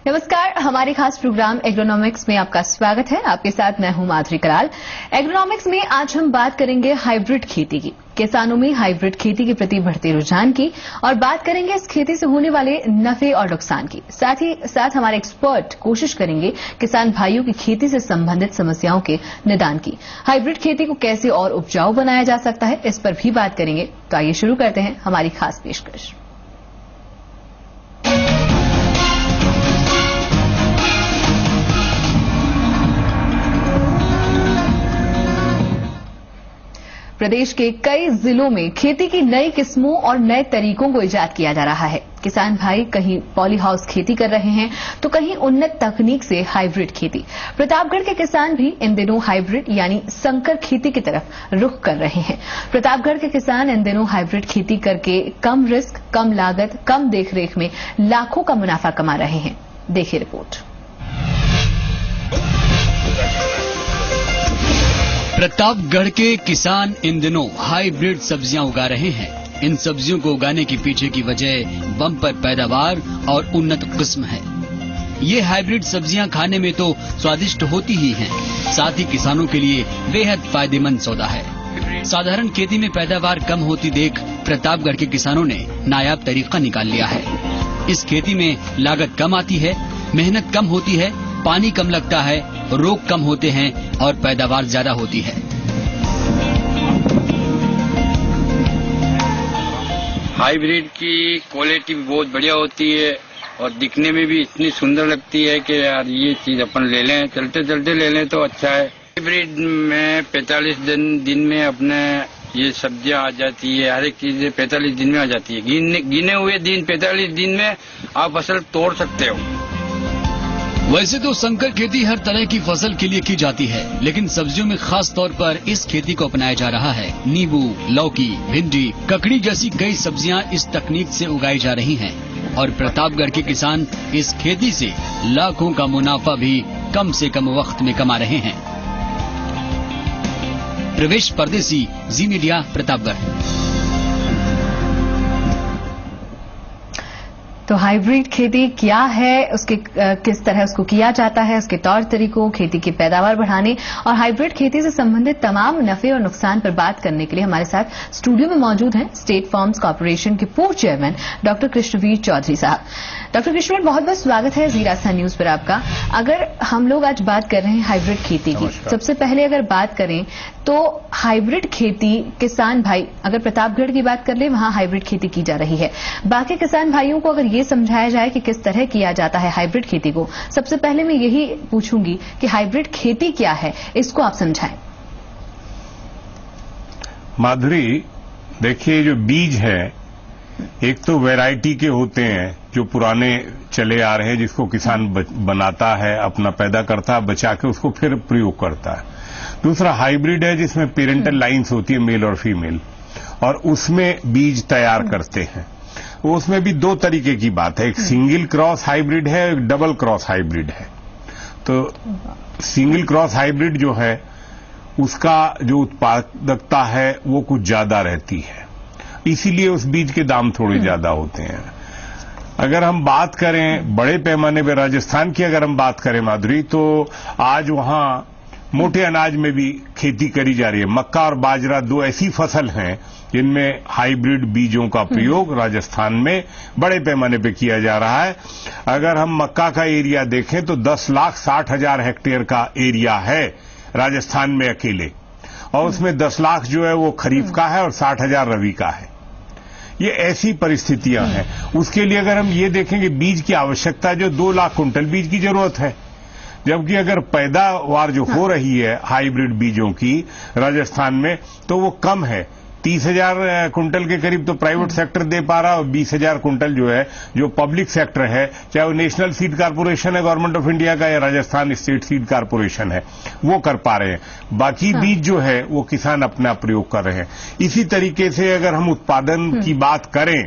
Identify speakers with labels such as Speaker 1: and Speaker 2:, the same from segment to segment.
Speaker 1: नमस्कार, हमारे खास प्रोग्राम एग्रोनॉमिक्स में आपका स्वागत है। आपके साथ मैं हूं माधुरी कराल। एग्रोनॉमिक्स में आज हम बात करेंगे हाइब्रिड खेती की, किसानों में हाइब्रिड खेती के प्रति बढ़ते रुझान की, और बात करेंगे इस खेती से होने वाले नफे और नुकसान की। साथ ही साथ हमारे एक्सपर्ट कोशिश करेंगे किसान भाइयों की खेती से संबंधित समस्याओं के निदान की। हाइब्रिड खेती को कैसे और उपजाऊ बनाया जा सकता है, इस पर भी बात करेंगे। तो आइए शुरू करते हैं हमारी खास पेशकश। प्रदेश के कई जिलों में खेती की नई किस्मों और नए तरीकों को इजाद किया जा रहा है। किसान भाई कहीं पॉली हाउस खेती कर रहे हैं तो कहीं उन्नत तकनीक से हाइब्रिड खेती। प्रतापगढ़ के किसान भी इन दिनों हाइब्रिड यानी संकर खेती की तरफ रुख कर रहे हैं। प्रतापगढ़ के किसान इन दिनों हाइब्रिड खेती करके कम रिस्क, कम लागत, कम देखरेख में लाखों का मुनाफा कमा रहे हैं। देखिए रिपोर्ट।
Speaker 2: प्रतापगढ़ के किसान इन दिनों हाइब्रिड सब्जियां उगा रहे हैं। इन सब्जियों को उगाने की पीछे की वजह बम्पर पैदावार और उन्नत किस्म है। ये हाइब्रिड सब्जियां खाने में तो स्वादिष्ट होती ही हैं, साथ ही किसानों के लिए बेहद फायदेमंद सौदा है। साधारण खेती में पैदावार कम होती देख प्रतापगढ़ के किसानों ने नायाब तरीका निकाल लिया है। इस खेती में लागत कम आती है, मेहनत कम होती है, पानी कम लगता है, रोग कम होते हैं और पैदावार ज्यादा होती है।
Speaker 3: हाइब्रिड की क्वालिटी भी बहुत बढ़िया होती है और दिखने में भी इतनी सुंदर लगती है कि यार ये चीज अपन ले लें, चलते चलते ले लें तो अच्छा है। हाइब्रिड में 45 दिन में अपने ये सब्जियां आ जाती है, हर एक चीज 45 दिन में आ जाती है। गिने हुए दिन 45 दिन में आप फसल तोड़ सकते हो।
Speaker 2: वैसे तो संकर खेती हर तरह की फसल के लिए की जाती है, लेकिन सब्जियों में खास तौर पर इस खेती को अपनाया जा रहा है। नींबू, लौकी, भिंडी, ककड़ी जैसी कई सब्जियां इस तकनीक से उगाई जा रही हैं और प्रतापगढ़ के किसान इस खेती से लाखों का मुनाफा भी कम से कम वक्त में कमा रहे हैं। प्रवेश परदेसी, जी मीडिया, प्रतापगढ़।
Speaker 1: तो हाइब्रिड खेती क्या है, उसके किस तरह उसको किया जाता है, उसके तौर तरीकों, खेती की पैदावार बढ़ाने और हाइब्रिड खेती से संबंधित तमाम नफे और नुकसान पर बात करने के लिए हमारे साथ स्टूडियो में मौजूद हैं स्टेट फार्म्स कॉर्पोरेशन के पूर्व चेयरमैन डॉक्टर कृष्णवीर चौधरी साहब। डॉक्टर कृष्णवीर, बहुत बहुत स्वागत है जी राजस्थान न्यूज पर आपका। अगर हम लोग आज बात कर रहे हैं हाइब्रिड खेती की, सबसे पहले अगर बात करें तो हाइब्रिड खेती किसान भाई, अगर प्रतापगढ़ की बात कर ले वहां हाइब्रिड खेती की जा रही है, बाकी किसान भाइयों को अगर ये समझाया जाए कि किस तरह किया जाता है हाइब्रिड खेती को, सबसे पहले मैं यही पूछूंगी कि हाइब्रिड खेती क्या है, इसको आप समझाएं।
Speaker 4: माधुरी, देखिए जो बीज है एक तो वैरायटी के होते हैं जो पुराने चले आ रहे हैं, जिसको किसान बनाता है, अपना पैदा करता है, बचा के उसको फिर प्रयोग करता है। दूसरा हाइब्रिड है जिसमें पेरेंटल लाइन्स होती है, मेल और फीमेल, और उसमें बीज तैयार करते हैं। उसमें भी दो तरीके की बात है, एक सिंगल क्रॉस हाइब्रिड है, एक डबल क्रॉस हाइब्रिड है। तो सिंगल क्रॉस हाइब्रिड जो है उसका जो उत्पादकता है वो कुछ ज्यादा रहती है, इसीलिए उस बीज के दाम थोड़े ज्यादा होते हैं। अगर हम बात करें बड़े पैमाने पर राजस्थान की, अगर हम बात करें माधुरी, तो आज वहां मोटे अनाज में भी खेती करी जा रही है। मक्का और बाजरा दो ऐसी फसल हैं जिनमें हाइब्रिड बीजों का प्रयोग राजस्थान में बड़े पैमाने पे किया जा रहा है। अगर हम मक्का का एरिया देखें तो 10,60,000 हेक्टेयर का एरिया है राजस्थान में अकेले, और उसमें 10 लाख जो है वो खरीफ का है और 60,000 रबी का है। ये ऐसी परिस्थितियां हैं। उसके लिए अगर हम ये देखेंगे बीज की आवश्यकता जो 2 लाख कुंटल बीज की जरूरत है, जबकि अगर पैदावार जो हो रही है हाइब्रिड बीजों की राजस्थान में तो वो कम है। 30,000 कुंटल के करीब तो प्राइवेट सेक्टर दे पा रहा है और 20,000 कुंटल जो है जो पब्लिक सेक्टर है, चाहे वो नेशनल सीड कारपोरेशन है गवर्नमेंट ऑफ इंडिया का या राजस्थान स्टेट सीड कारपोरेशन है, वो कर पा रहे हैं। बाकी बीज जो है वो किसान अपना प्रयोग कर रहे हैं। इसी तरीके से अगर हम उत्पादन की बात करें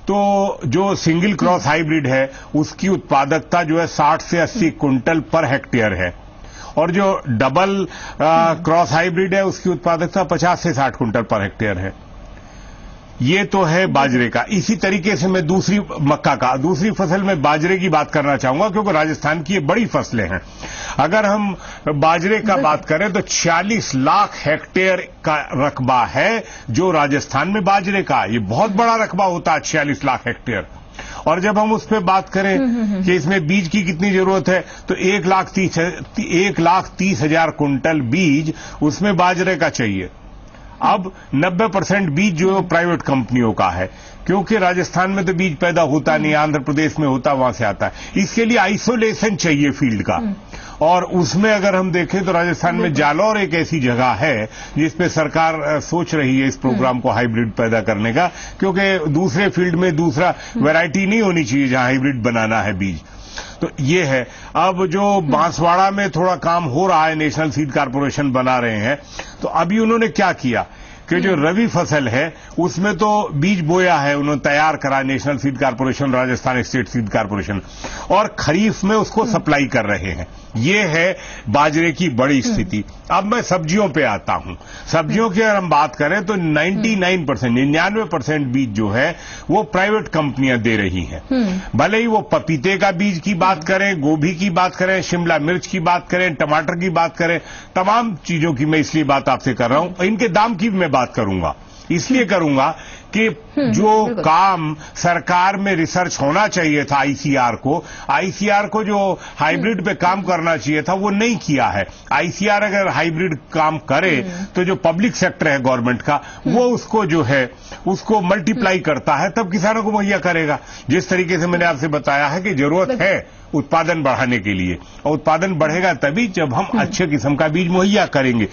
Speaker 4: तो जो सिंगल क्रॉस हाइब्रिड है उसकी उत्पादकता जो है 60 से 80 कुंटल पर हेक्टेयर है, और जो डबल क्रॉस हाइब्रिड है उसकी उत्पादकता 50 से 60 कुंटल पर हेक्टेयर है। ये तो है बाजरे का। इसी तरीके से मैं दूसरी फसल में बाजरे की बात करना चाहूंगा, क्योंकि राजस्थान की ये बड़ी फसलें हैं। अगर हम बाजरे का बात करें तो 46 लाख हेक्टेयर का रकबा है जो राजस्थान में बाजरे का। ये बहुत बड़ा रकबा होता है, 46 लाख हेक्टेयर। और जब हम उस पर बात करें कि इसमें बीज की कितनी जरूरत है, तो 1,30,000 कुंटल बीज उसमें बाजरे का चाहिए। अब 90% बीज जो है प्राइवेट कंपनियों का है, क्योंकि राजस्थान में तो बीज पैदा होता नहीं, आंध्र प्रदेश में होता, वहां से आता है। इसके लिए आइसोलेशन चाहिए फील्ड का, और उसमें अगर हम देखें तो राजस्थान में जालौर एक ऐसी जगह है जिसपे सरकार सोच रही है इस प्रोग्राम को हाइब्रिड पैदा करने का, क्योंकि दूसरे फील्ड में दूसरा वैरायटी नहीं होनी चाहिए जहां हाइब्रिड बनाना है बीज। तो ये है। अब जो बांसवाड़ा में थोड़ा काम हो रहा है, नेशनल सीड कारपोरेशन बना रहे हैं, तो अभी उन्होंने क्या किया कि जो रवि फसल है उसमें तो बीज बोया है, उन्होंने तैयार करा, national seed corporation, Rajasthan state seed corporation, और खरीफ में उसको सप्लाई कर रहे हैं। ये है बाजरे की बड़ी स्थिति। अब मैं सब्जियों पे आता हूं। सब्जियों की अगर हम बात करें तो 99% बीज जो है वो प्राइवेट कंपनियां दे रही हैं। भले ही वो पपीते का बीज की बात करें, गोभी की बात करें, शिमला मिर्च की बात करें, टमाटर की बात करें, तमाम चीजों की मैं इसलिए बात आपसे कर रहा हूं। इनके दाम की मैं बात करूंगा, इसलिए करूंगा कि जो काम सरकार में रिसर्च होना चाहिए था आईसीआर को जो हाइब्रिड पे काम करना चाहिए था वो नहीं किया है। आईसीआर अगर हाइब्रिड काम करे तो जो पब्लिक सेक्टर है गवर्नमेंट का, वो उसको जो है उसको मल्टीप्लाई करता है, तब किसानों को मुहैया करेगा। जिस तरीके से मैंने आपसे बताया है कि जरूरत है उत्पादन बढ़ाने के लिए, और उत्पादन बढ़ेगा तभी जब हम अच्छे किस्म का बीज मुहैया करेंगे।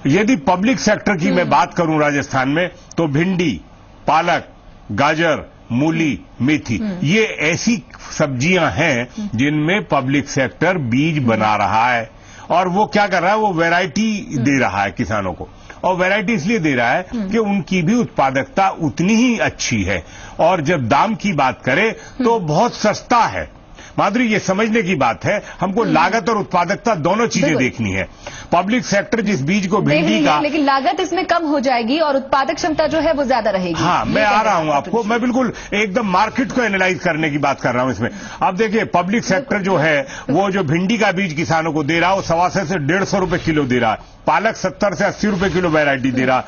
Speaker 4: यदि पब्लिक सेक्टर की मैं बात करूं राजस्थान में, तो भिंडी, पालक, गाजर, मूली, मेथी, ये ऐसी सब्जियां हैं जिनमें पब्लिक सेक्टर बीज बना रहा है। और वो क्या कर रहा है, वो वैरायटी दे रहा है किसानों को, और वैरायटी इसलिए दे रहा है कि उनकी भी उत्पादकता उतनी ही अच्छी है। और जब दाम की बात करें तो बहुत सस्ता है। माधुरी, ये समझने की बात है, हमको लागत और उत्पादकता दोनों चीजें देखनी है। पब्लिक सेक्टर जिस बीज को भिंडी का,
Speaker 1: लेकिन लागत इसमें कम हो जाएगी और उत्पादक क्षमता जो है वो ज्यादा रहेगी।
Speaker 4: हाँ, मैं आ रहा हूं आपको, मैं बिल्कुल एकदम मार्केट को एनालाइज करने की बात कर रहा हूं इसमें। अब देखिए, पब्लिक सेक्टर जो है वो जो भिंडी का बीज किसानों को दे रहा है वो 125 से 150 रुपए किलो दे रहा है। पालक 70 से 80 रुपए किलो वैरायटी दे रहा,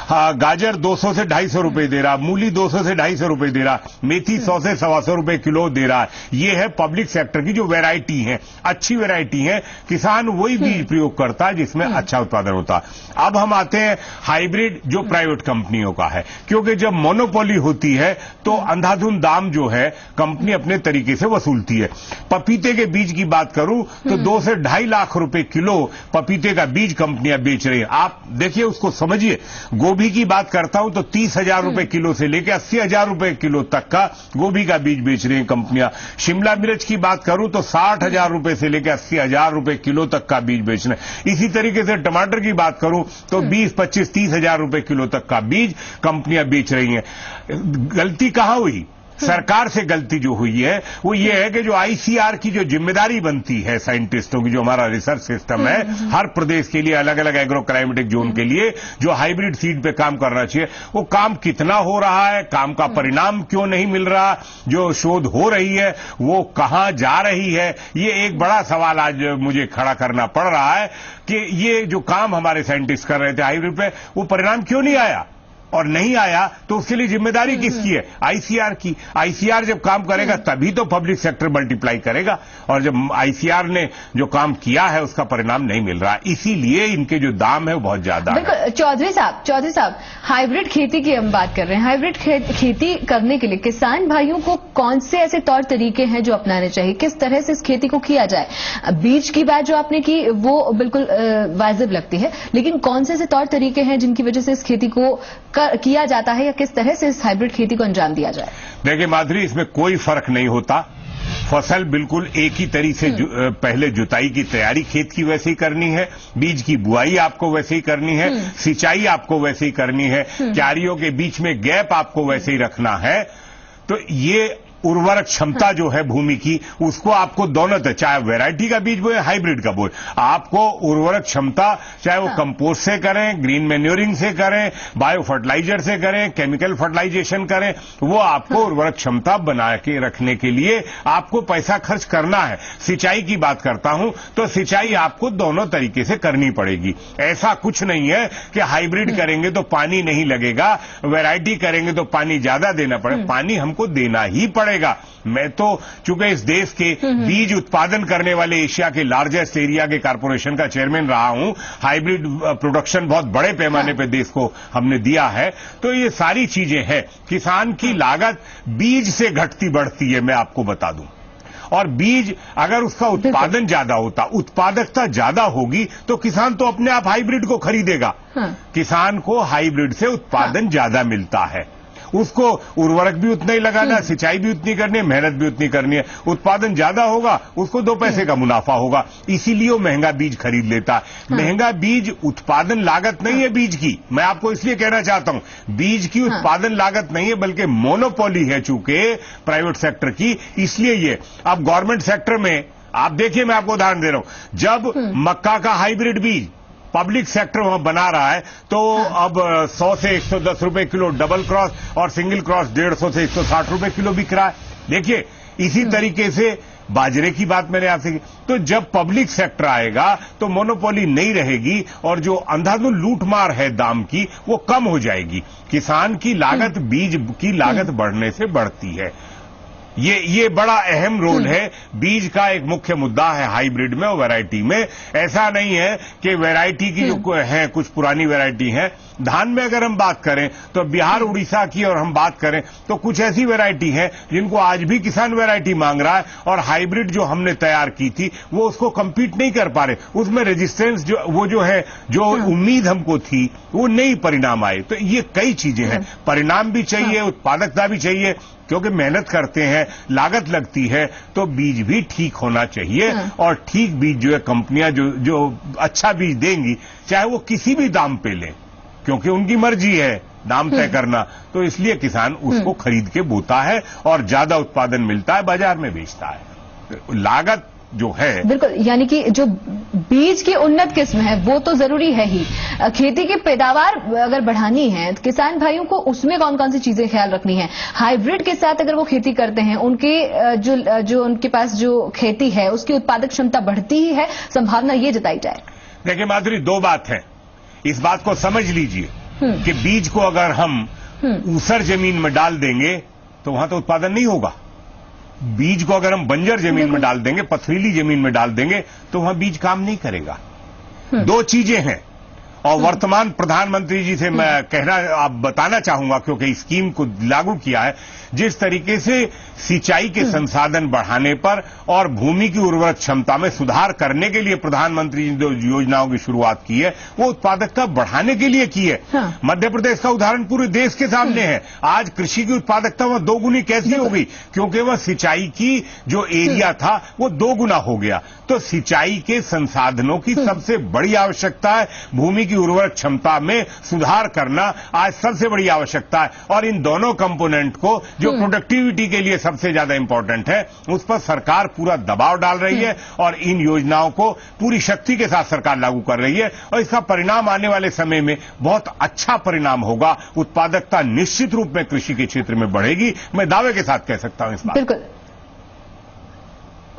Speaker 4: हाँ, गाजर 200 से 250 रुपए दे रहा, मूली 200 से 250 रुपए दे रहा, मेथी 100 से 125 रुपए किलो दे रहा है। ये है पब्लिक सेक्टर की जो वैरायटी है, अच्छी वैरायटी है। किसान वही बीज प्रयोग करता है जिसमें अच्छा उत्पादन होता है। अब हम आते हैं हाइब्रिड, जो प्राइवेट कंपनियों का है, क्योंकि जब मोनोपोली होती है तो अंधाधुंध दाम जो है कंपनी अपने तरीके से वसूलती है। पपीते के बीज की बात करूं तो 2 से 2.5 लाख रुपए किलो पपीते का बीज कंपनियां बेच रही हैं। आप देखिए, उसको समझिए। गोभी की बात करता हूं तो 30,000 रुपए किलो से लेकर 80,000 रुपए किलो तक का गोभी का बीज बेच रही हैं कंपनियां। शिमला मिर्च की बात करूं तो 60,000 रुपए से लेकर 80,000 रुपए किलो तक का बीज बेच रहे हैं। इसी तरीके से टमाटर की बात करूं तो 20, 25, 30,000 रुपए किलो तक का बीज कंपनियां बेच रही हैं। गलती कहां हुई? सरकार से गलती जो हुई है वो ये है कि जो आईसीआर की जो जिम्मेदारी बनती है साइंटिस्टों की, जो हमारा रिसर्च सिस्टम है हर प्रदेश के लिए, अलग अलग एग्रो क्लाइमेटिक जोन के लिए जो हाइब्रिड सीड पे काम करना चाहिए, वो काम कितना हो रहा है, काम का परिणाम क्यों नहीं मिल रहा, जो शोध हो रही है वो कहां जा रही है, ये एक बड़ा सवाल आज मुझे खड़ा करना पड़ रहा है कि ये जो काम हमारे साइंटिस्ट कर रहे थे हाइब्रिड पे, वो परिणाम क्यों नहीं आया। और नहीं आया तो उसके लिए जिम्मेदारी किसकी है? आईसीआर की। आईसीआर जब काम करेगा तभी तो पब्लिक सेक्टर मल्टीप्लाई करेगा, और जब आईसीआर ने जो काम किया है उसका परिणाम नहीं मिल रहा, इसीलिए इनके जो दाम है वो बहुत ज्यादा है।
Speaker 1: चौधरी साहब, हाइब्रिड खेती की हम बात कर रहे हैं। हाइब्रिड खेती करने के लिए किसान भाइयों को कौन से ऐसे तौर तरीके हैं जो अपनाने चाहिए, किस तरह से इस खेती को किया जाए? बीज की बात जो आपने की वो बिल्कुल वाजिब लगती है, लेकिन कौन से ऐसे तौर तरीके हैं जिनकी वजह से इस खेती को किया जाता है, या किस तरह से इस हाइब्रिड खेती को अंजाम दिया जाए?
Speaker 4: देखिए माधुरी, इसमें कोई फर्क नहीं होता। फसल बिल्कुल एक ही तरीके से पहले जुताई की तैयारी खेत की वैसे ही करनी है, बीज की बुआई आपको वैसे ही करनी है, सिंचाई आपको वैसे ही करनी है, क्यारियों के बीच में गैप आपको वैसे ही रखना है। तो ये उर्वरक क्षमता जो है भूमि की, उसको आपको दोनों चाहे वैरायटी का बीज बोए हाइब्रिड का बोए, आपको उर्वरक क्षमता चाहे वो कंपोस्ट से करें, ग्रीन मैन्योरिंग से करें, बायो फर्टिलाइजर से करें, केमिकल फर्टिलाइजेशन करें, वो आपको उर्वरक क्षमता बना के रखने के लिए आपको पैसा खर्च करना है। सिंचाई की बात करता हूं तो सिंचाई आपको दोनों तरीके से करनी पड़ेगी। ऐसा कुछ नहीं है कि हाइब्रिड करेंगे तो पानी नहीं लगेगा, वैरायटी करेंगे तो पानी ज्यादा देना पड़ेगा, पानी हमको देना ही पड़ेगा। मैं तो चूंकि इस देश के बीज उत्पादन करने वाले एशिया के लार्जेस्ट एरिया के कारपोरेशन का चेयरमैन रहा हूं, हाइब्रिड प्रोडक्शन बहुत बड़े पैमाने पे देश को हमने दिया है, तो ये सारी चीजें हैं। किसान की लागत बीज से घटती बढ़ती है, मैं आपको बता दूं। और बीज अगर उसका उत्पादन ज्यादा होता, उत्पादकता ज्यादा होगी, तो किसान तो अपने आप हाइब्रिड को खरीदेगा। किसान को हाइब्रिड से उत्पादन ज्यादा मिलता है, उसको उर्वरक भी उतना ही लगाना है, सिंचाई भी उतनी करनी है, मेहनत भी उतनी करनी है, उत्पादन ज्यादा होगा, उसको 2 पैसे का मुनाफा होगा, इसीलिए वो महंगा बीज खरीद लेता है। महंगा बीज उत्पादन लागत नहीं है बीज की, मैं आपको इसलिए कहना चाहता हूं, बीज की उत्पादन लागत नहीं है, बल्कि मोनोपोली है चूंकि प्राइवेट सेक्टर की, इसलिए ये। अब गवर्नमेंट सेक्टर में आप देखिए, मैं आपको उदाहरण दे रहा हूं, जब मक्का का हाइब्रिड बीज पब्लिक सेक्टर वहां बना रहा है, तो अब 100 से 110 रुपए किलो डबल क्रॉस और सिंगल क्रॉस 150 से 160 रुपए किलो बिक रहा है। देखिए, इसी तरीके से बाजरे की बात मैंने आपसे की। तो जब पब्लिक सेक्टर आएगा तो मोनोपोली नहीं रहेगी और जो अंधाधुंध लूटमार है दाम की, वो कम हो जाएगी। किसान की लागत बीज की लागत बढ़ने से बढ़ती है। ये बड़ा अहम रोल है। बीज का एक मुख्य मुद्दा है हाइब्रिड में और वैरायटी में। ऐसा नहीं है कि वैरायटी की जो है कुछ पुरानी वैरायटी है। धान में अगर हम बात करें तो बिहार उड़ीसा की और हम बात करें तो कुछ ऐसी वैरायटी है जिनको आज भी किसान वैरायटी मांग रहा है, और हाइब्रिड जो हमने तैयार की थी वो उसको कम्पीट नहीं कर पा रहे। उसमें रेजिस्टेंस जो उम्मीद हमको थी वो नहीं परिणाम आए। तो ये कई चीजें हैं, परिणाम भी चाहिए, उत्पादकता भी चाहिए, क्योंकि मेहनत करते हैं, लागत लगती है, तो बीज भी ठीक होना चाहिए। और ठीक बीज जो है कंपनियां जो अच्छा बीज देंगी, चाहे वो किसी भी दाम पे लें, क्योंकि उनकी मर्जी है दाम तय करना, तो इसलिए किसान उसको खरीद के बोता है और ज्यादा उत्पादन मिलता है, बाजार में बेचता है। लागत जो है,
Speaker 1: बिल्कुल, यानी कि जो बीज की उन्नत किस्म है वो तो जरूरी है ही। खेती की पैदावार अगर बढ़ानी है तो किसान भाइयों को उसमें कौन कौन सी चीजें ख्याल रखनी है? हाइब्रिड के साथ अगर वो खेती करते हैं, उनके जो उनके पास जो खेती है उसकी उत्पादक क्षमता बढ़ती ही है, संभावना ये जताई जाए।
Speaker 4: देखिए माधुरी, 2 बात है, इस बात को समझ लीजिए कि बीज को अगर हम ऊसर जमीन में डाल देंगे तो वहां तो उत्पादन नहीं होगा। बीज को अगर हम बंजर जमीन में डाल देंगे, पथरीली जमीन में डाल देंगे, तो वहां बीज काम नहीं करेगा। 2 चीजें हैं। और वर्तमान प्रधानमंत्री जी से मैं बताना चाहूंगा, क्योंकि स्कीम को लागू किया है, जिस तरीके से सिंचाई के संसाधन बढ़ाने पर और भूमि की उर्वरक क्षमता में सुधार करने के लिए प्रधानमंत्री जी ने जो योजनाओं की शुरुआत की है, वो उत्पादकता बढ़ाने के लिए की है। मध्य प्रदेश का उदाहरण पूरे देश के सामने है। आज कृषि की उत्पादकता वह 2 गुनी कैसे हो गई? क्योंकि वह सिंचाई की जो एरिया था वो 2 गुना हो गया। तो सिंचाई के संसाधनों की सबसे बड़ी आवश्यकता है, भूमि की उर्वरक क्षमता में सुधार करना आज सबसे बड़ी आवश्यकता है। और इन दोनों कंपोनेंट को, जो प्रोडक्टिविटी के लिए सबसे ज्यादा इंपॉर्टेंट है, उस पर सरकार पूरा दबाव डाल रही है और इन योजनाओं को पूरी शक्ति के साथ सरकार लागू कर रही है। और इसका परिणाम आने वाले समय में बहुत अच्छा परिणाम होगा। उत्पादकता निश्चित रूप में कृषि के क्षेत्र में बढ़ेगी, मैं दावे के साथ कह सकता हूं इस बात।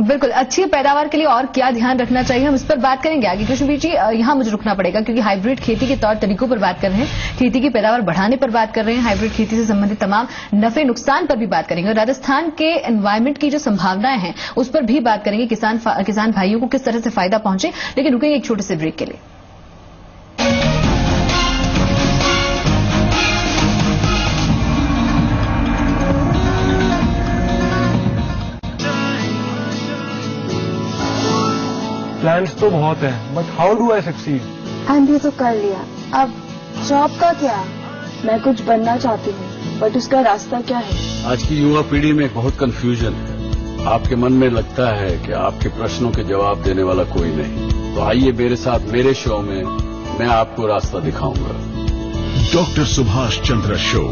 Speaker 1: बिल्कुल, अच्छी पैदावार के लिए और क्या ध्यान रखना चाहिए, हम इस पर बात करेंगे आगे। कृष्णवीर जी, यहां मुझे रुकना पड़ेगा क्योंकि हाइब्रिड खेती के तौर तरीकों पर बात कर रहे हैं, खेती की पैदावार बढ़ाने पर बात कर रहे हैं, हाइब्रिड खेती से संबंधित तमाम नफे नुकसान पर भी बात करेंगे और राजस्थान के एनवायरमेंट की जो संभावनाएं हैं उस पर भी बात करेंगे, किसान भाइयों को किस तरह से फायदा पहुंचे। लेकिन रुकेंगे एक छोटे से ब्रेक के लिए।
Speaker 5: प्लान्स तो बहुत हैं, but how do I succeed?
Speaker 6: MBA तो कर लिया, अब जॉब का क्या? मैं कुछ बनना चाहती हूँ, बट उसका रास्ता क्या है?
Speaker 7: आज की युवा पीढ़ी में बहुत कंफ्यूजन है। आपके मन में लगता है कि आपके प्रश्नों के जवाब देने वाला कोई नहीं, तो आइए मेरे साथ मेरे शो में मैं आपको रास्ता दिखाऊंगा। Doctor Subhash Chandra show.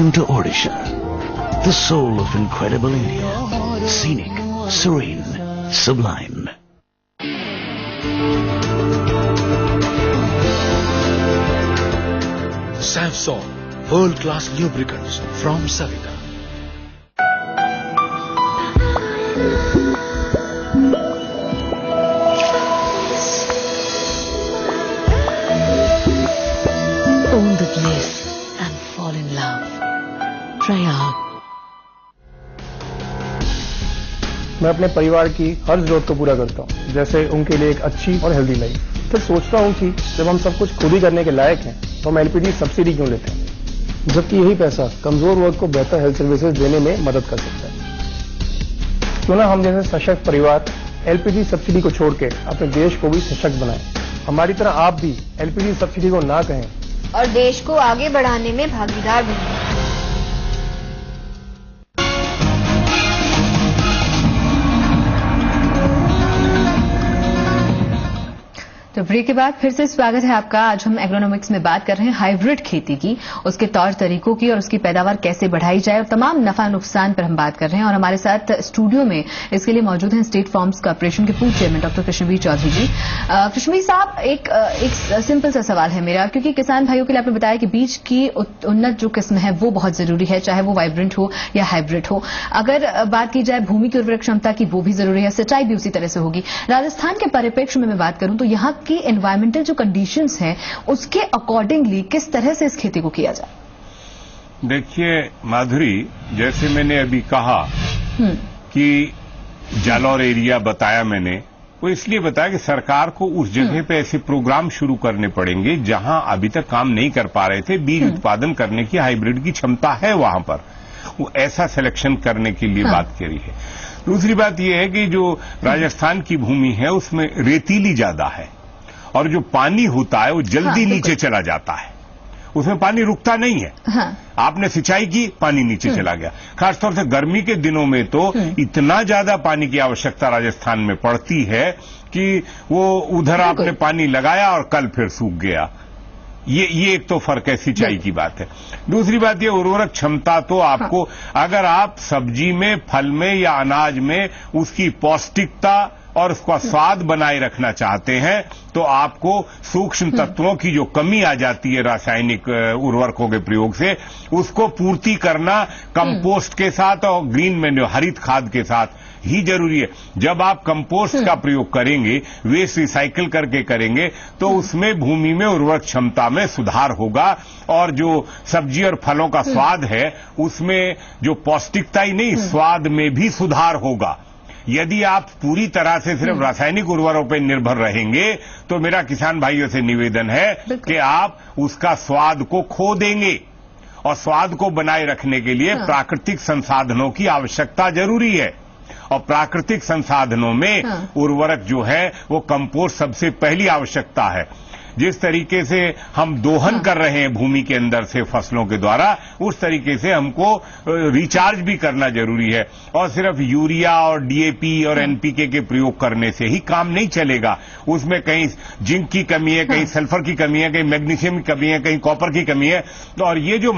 Speaker 8: Welcome to Odisha, the soul of incredible India. Scenic, serene, sublime.
Speaker 9: Savsol, world-class lubricants from Savita.
Speaker 10: Own the bliss and fall in love. Try out.
Speaker 5: मैं अपने परिवार की हर जरूरत को पूरा करता हूँ, जैसे उनके लिए एक अच्छी और हेल्दी लाइफ। फिर सोचता हूँ कि जब हम सब कुछ खुद ही करने के लायक हैं तो हम एलपीजी सब्सिडी क्यों लेते हैं, जबकि यही पैसा कमजोर वर्ग को बेहतर हेल्थ सर्विसेज देने में मदद कर सकता है। क्यों ना हम जैसे सशक्त परिवार एलपीजी सब्सिडी को छोड़ के अपने देश को भी सशक्त बनाएं। हमारी तरह आप भी एलपीजी सब्सिडी को ना कहें
Speaker 6: और देश को आगे बढ़ाने में भागीदार बने।
Speaker 1: तो ब्रेक के बाद फिर से स्वागत है आपका। आज हम एग्रोनॉमिक्स में बात कर रहे हैं हाइब्रिड खेती की, उसके तौर तरीकों की और उसकी पैदावार कैसे बढ़ाई जाए और तमाम नफा नुकसान पर हम बात कर रहे हैं। और हमारे साथ स्टूडियो में इसके लिए मौजूद हैं स्टेट फार्म्स कॉर्पोरेशन के पूर्व चेयरमैन डॉक्टर कृष्णवीर चौधरी जी। कृष्णवीर साहब, एक सिंपल सा सवाल है मेरा, क्योंकि किसान भाइयों के लिए आपने बताया कि बीज की उन्नत जो किस्म है वो बहुत जरूरी है, चाहे वो वाइब्रेंट हो या हाइब्रिड हो। अगर बात की जाए भूमि की उर्वरक क्षमता की, वो भी जरूरी है, सिंचाई भी उसी तरह से होगी। राजस्थान के परिप्रेक्ष्य में मैं बात करूं तो यहाँ की एनवायरमेंटल जो कंडीशंस हैं उसके अकॉर्डिंगली किस तरह से इस खेती को किया जाए?
Speaker 4: देखिए माधुरी, जैसे मैंने अभी कहा कि जालौर एरिया बताया मैंने, वो इसलिए बताया कि सरकार को उस जगह पे ऐसे प्रोग्राम शुरू करने पड़ेंगे जहां अभी तक काम नहीं कर पा रहे थे। बीज उत्पादन करने की, हाइब्रिड की क्षमता है वहां पर, वो ऐसा सिलेक्शन करने के लिए बात करी है। दूसरी बात यह है कि जो राजस्थान की भूमि है उसमें रेतीली ज्यादा है और जो पानी होता है वो जल्दी नीचे चला जाता है, उसमें पानी रुकता नहीं है। आपने सिंचाई की, पानी नीचे चला गया। खासतौर से गर्मी के दिनों में तो इतना ज्यादा पानी की आवश्यकता राजस्थान में पड़ती है कि वो उधर आपने पानी लगाया और कल फिर सूख गया। ये एक तो फर्क है, सिंचाई की बात है। दूसरी बात ये उर्वरक क्षमता, तो आपको अगर आप सब्जी में, फल में या अनाज में उसकी पौष्टिकता और उसका स्वाद बनाए रखना चाहते हैं तो आपको सूक्ष्म तत्वों की जो कमी आ जाती है रासायनिक उर्वरकों के प्रयोग से, उसको पूर्ति करना कंपोस्ट के साथ और ग्रीन मैन्योर, हरित खाद के साथ ही जरूरी है। जब आप कंपोस्ट का प्रयोग करेंगे, वेस्ट रिसाइकिल करके करेंगे, तो उसमें भूमि में उर्वरक क्षमता में सुधार होगा और जो सब्जी और फलों का स्वाद है उसमें जो पौष्टिकता ही नहीं, स्वाद में भी सुधार होगा। यदि आप पूरी तरह से सिर्फ रासायनिक उर्वरकों पर निर्भर रहेंगे तो मेरा किसान भाइयों से निवेदन है कि आप उसका स्वाद को खो देंगे और स्वाद को बनाए रखने के लिए प्राकृतिक संसाधनों की आवश्यकता जरूरी है। और प्राकृतिक संसाधनों में उर्वरक जो है वो कंपोस्ट सबसे पहली आवश्यकता है। जिस तरीके से हम दोहन कर रहे हैं भूमि के अंदर से फसलों के द्वारा, उस तरीके से हमको रिचार्ज भी करना जरूरी है। और सिर्फ यूरिया और डीएपी और एनपीके के प्रयोग करने से ही काम नहीं चलेगा। उसमें कहीं जिंक की कमी है, कहीं सल्फर की कमी है, कहीं मैग्नीशियम की कमी है, कहीं कॉपर की कमी है। और ये जो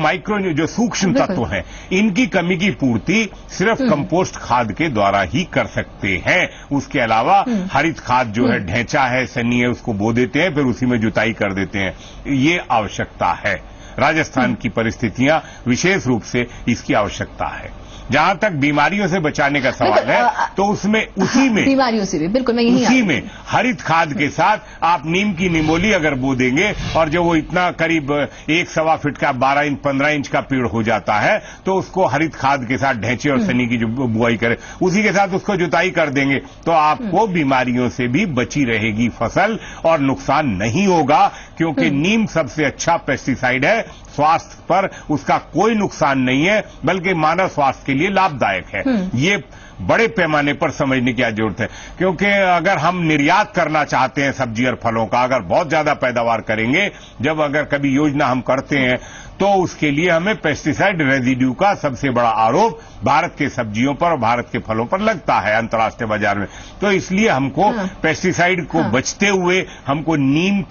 Speaker 4: जो सूक्ष्म तत्व हैं, इनकी कमी की पूर्ति सिर्फ कंपोस्ट खाद के द्वारा ही कर सकते हैं। उसके अलावा हरित खाद जो है, ढैंचा है, सनी है, उसको बो देते हैं, फिर उसी में जुताई कर देते हैं। ये आवश्यकता है। राजस्थान की परिस्थितियां विशेष रूप से इसकी आवश्यकता है। जहां तक बीमारियों से बचाने का सवाल है तो उसमें उसी में
Speaker 1: बीमारियों से भी बिल्कुल मैं यही
Speaker 4: उसी में हरित खाद के साथ आप नीम की निमोली अगर बो देंगे और जब वो इतना करीब 1-1.25 फीट का 12 इंच 15 इंच का पेड़ हो जाता है तो उसको हरित खाद के साथ ढैंचे और सनी की जो बुआई करे उसी के साथ उसको जुताई कर देंगे तो आपको बीमारियों से भी बची रहेगी फसल और नुकसान नहीं होगा, क्योंकि नीम सबसे अच्छा पेस्टिसाइड है। स्वास्थ्य पर उसका कोई नुकसान नहीं है बल्कि मानव स्वास्थ्य के लिए लाभदायक है। ये बड़े पैमाने पर समझने की जरूरत है, क्योंकि अगर हम निर्यात करना चाहते हैं सब्जी और फलों का, अगर बहुत ज्यादा पैदावार करेंगे, जब अगर कभी योजना हम करते हैं तो उसके लिए हमें पेस्टिसाइड रेजिड्यू का सबसे बड़ा आरोप भारत के सब्जियों पर और भारत के फलों पर लगता है अंतर्राष्ट्रीय बाजार में। तो इसलिए हमको पेस्टिसाइड को बचते हुए हमको नीम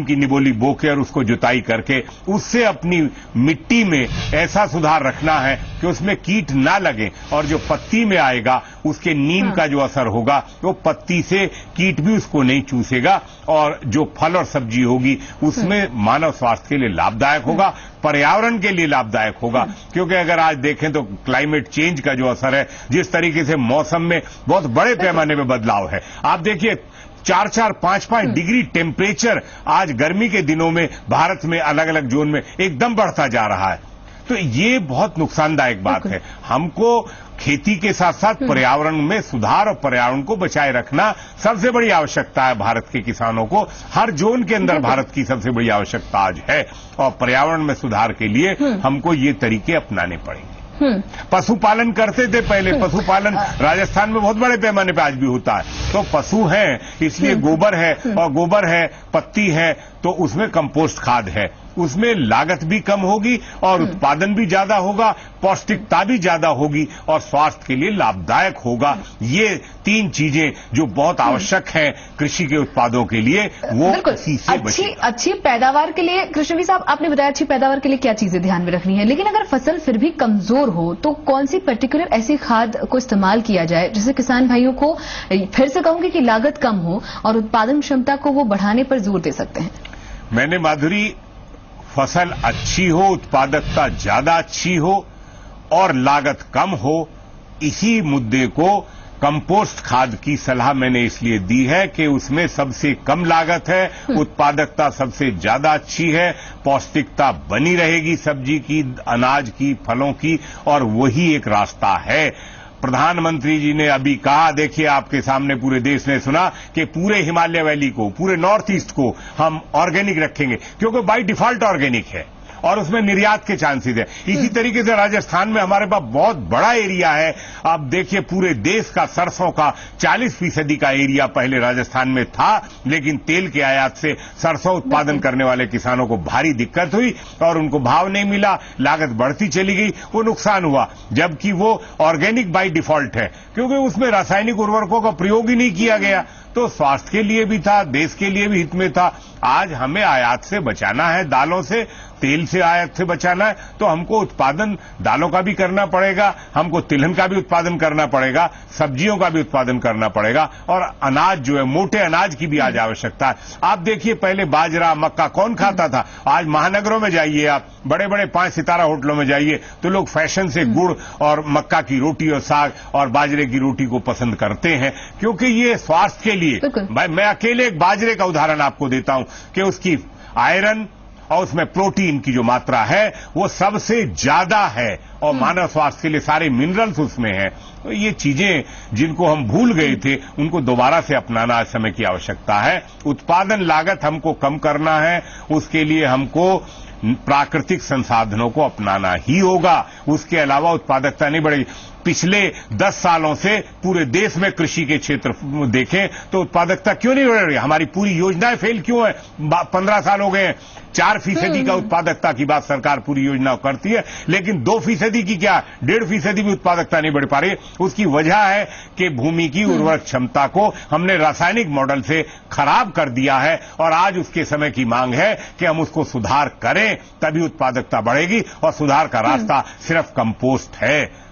Speaker 4: की निबोली बो के और उसको जुताई करके उससे अपनी मिट्टी में ऐसा सुधार रखना है कि उसमें कीट ना लगे, और जो पत्ती में आएगा उसके नीम का जो असर होगा वो पत्ती से कीट भी उसको नहीं चूसेगा, और जो फल और सब्जी होगी उसमें मानव स्वास्थ्य के लिए लाभदायक होगा, पर्यावरण के लिए लाभदायक होगा। क्योंकि अगर आज देखें तो क्लाइमेट चेंज का जो असर है, जिस तरीके से मौसम में बहुत बड़े पैमाने में बदलाव है, आप देखिए 4-4, 5-5 डिग्री टेम्परेचर आज गर्मी के दिनों में भारत में अलग अलग जोन में एकदम बढ़ता जा रहा है। तो ये बहुत नुकसानदायक बात है। हमको खेती के साथ साथ पर्यावरण में सुधार और पर्यावरण को बचाए रखना सबसे बड़ी आवश्यकता है भारत के किसानों को। हर जोन के अंदर भारत की सबसे बड़ी आवश्यकता आज है, और पर्यावरण में सुधार के लिए हमको ये तरीके अपनाने पड़ेंगे। पशुपालन करते थे पहले, पशुपालन राजस्थान में बहुत बड़े पैमाने पर आज भी होता है। तो पशु हैं, इसलिए गोबर है, और गोबर है, पत्ती है, तो उसमें कंपोस्ट खाद है, उसमें लागत भी कम होगी और उत्पादन भी ज्यादा होगा, पौष्टिकता भी ज्यादा होगी और स्वास्थ्य के लिए लाभदायक होगा। ये 3 चीजें जो बहुत आवश्यक हैं कृषि के उत्पादों के लिए, वो इसी से
Speaker 1: अच्छी पैदावार के लिए। कृष्णवीर साहब, आपने बताया अच्छी पैदावार के लिए क्या चीजें ध्यान में रखनी है, लेकिन अगर फसल फिर भी कमजोर हो तो कौन सी पर्टिकुलर ऐसी खाद को इस्तेमाल किया जाए जिससे किसान भाइयों को, फिर से कहूंगी कि लागत कम हो और उत्पादन क्षमता को वो बढ़ाने पर जोर दे सकते हैं?
Speaker 4: मैंने माधुरी, फसल अच्छी हो, उत्पादकता ज्यादा अच्छी हो और लागत कम हो, इसी मुद्दे को कंपोस्ट खाद की सलाह मैंने इसलिए दी है कि उसमें सबसे कम लागत है, उत्पादकता सबसे ज्यादा अच्छी है, पौष्टिकता बनी रहेगी सब्जी की, अनाज की, फलों की, और वही एक रास्ता है। प्रधानमंत्री जी ने अभी कहा, देखिए आपके सामने पूरे देश ने सुना कि पूरे हिमालय वैली को, पूरे नॉर्थ ईस्ट को हम ऑर्गेनिक रखेंगे, क्योंकि बाय डिफॉल्ट ऑर्गेनिक है और उसमें निर्यात के चांसेस है। इसी तरीके से राजस्थान में हमारे पास बहुत बड़ा एरिया है। आप देखिए पूरे देश का सरसों का 40% का एरिया पहले राजस्थान में था, लेकिन तेल के आयात से सरसों उत्पादन करने वाले किसानों को भारी दिक्कत हुई और उनको भाव नहीं मिला, लागत बढ़ती चली गई, वो नुकसान हुआ। जबकि वो ऑर्गेनिक बाय डिफॉल्ट है, क्योंकि उसमें रासायनिक उर्वरकों का प्रयोग ही नहीं किया गया, तो स्वास्थ्य के लिए भी था, देश के लिए भी हित में था। आज हमें आयात से बचाना है, दालों से, तेल से आयात से बचाना है, तो हमको उत्पादन दालों का भी करना पड़ेगा, हमको तिलहन का भी उत्पादन करना पड़ेगा, सब्जियों का भी उत्पादन करना पड़ेगा, और अनाज जो है, मोटे अनाज की भी आज आवश्यकता है। आप देखिए पहले बाजरा, मक्का कौन खाता था? आज महानगरों में जाइए, आप बड़े बड़े 5 सितारा होटलों में जाइए तो लोग फैशन से गुड़ और मक्का की रोटी और साग और बाजरे की रोटी को पसंद करते हैं, क्योंकि ये स्वास्थ्य के लिए। मैं अकेले एक बाजरे का उदाहरण आपको देता हूं कि उसकी आयरन और उसमें प्रोटीन की जो मात्रा है वो सबसे ज्यादा है, और मानव स्वास्थ्य के लिए सारे मिनरल्स उसमें हैं। तो ये चीजें जिनको हम भूल गए थे, उनको दोबारा से अपनाना इस समय की आवश्यकता है। उत्पादन लागत हमको कम करना है, उसके लिए हमको प्राकृतिक संसाधनों को अपनाना ही होगा, उसके अलावा उत्पादकता नहीं बढ़ेगी। पिछले 10 सालों से पूरे देश में कृषि के क्षेत्र देखें तो उत्पादकता क्यों नहीं बढ़ रही? हमारी पूरी योजनाएं फेल क्यों है? 15 साल हो गए हैं। 4% का उत्पादकता की बात सरकार पूरी योजना करती है, लेकिन 2% की क्या, 1.5% भी उत्पादकता नहीं बढ़ पा रही। उसकी वजह है कि भूमि की उर्वरक क्षमता को हमने रासायनिक मॉडल से खराब कर दिया है, और आज उसके समय की मांग है कि हम उसको सुधार करें, तभी उत्पादकता बढ़ेगी। और सुधार का रास्ता सिर्फ कंपोस्ट है,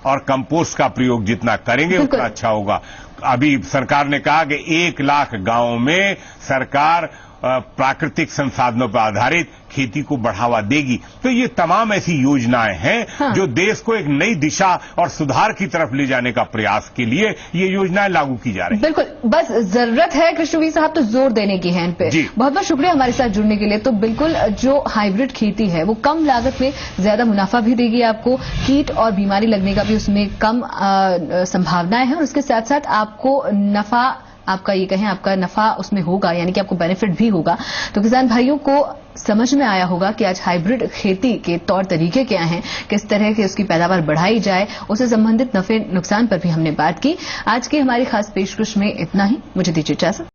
Speaker 4: और कंपोस्ट का प्रयोग जितना करेंगे उतना अच्छा होगा। अभी सरकार ने कहा कि 1 लाख गांवों में सरकार प्राकृतिक संसाधनों पर आधारित खेती को बढ़ावा देगी। तो ये तमाम ऐसी योजनाएं हैं जो देश को एक नई दिशा और सुधार की तरफ ले जाने का प्रयास के लिए ये योजनाएं लागू की जा रही हैं।
Speaker 1: बिल्कुल, बस जरूरत है कृष्णवीर साहब तो जोर देने की है इन पे। बहुत बहुत शुक्रिया हमारे साथ जुड़ने के लिए। तो बिल्कुल जो हाइब्रिड खेती है वो कम लागत में ज्यादा मुनाफा भी देगी आपको, कीट और बीमारी लगने का भी उसमें कम संभावनाएं हैं, और उसके साथ साथ आपको नफा, आपका ये कहें आपका नफा उसमें होगा, यानी कि आपको बेनिफिट भी होगा। तो किसान भाइयों को समझ में आया होगा कि आज हाइब्रिड खेती के तौर तरीके क्या हैं, किस तरह की उसकी पैदावार बढ़ाई जाए, उससे संबंधित नफे नुकसान पर भी हमने बात की। आज की हमारी खास पेशकश में इतना ही। मुझे दीजिए इजाजत।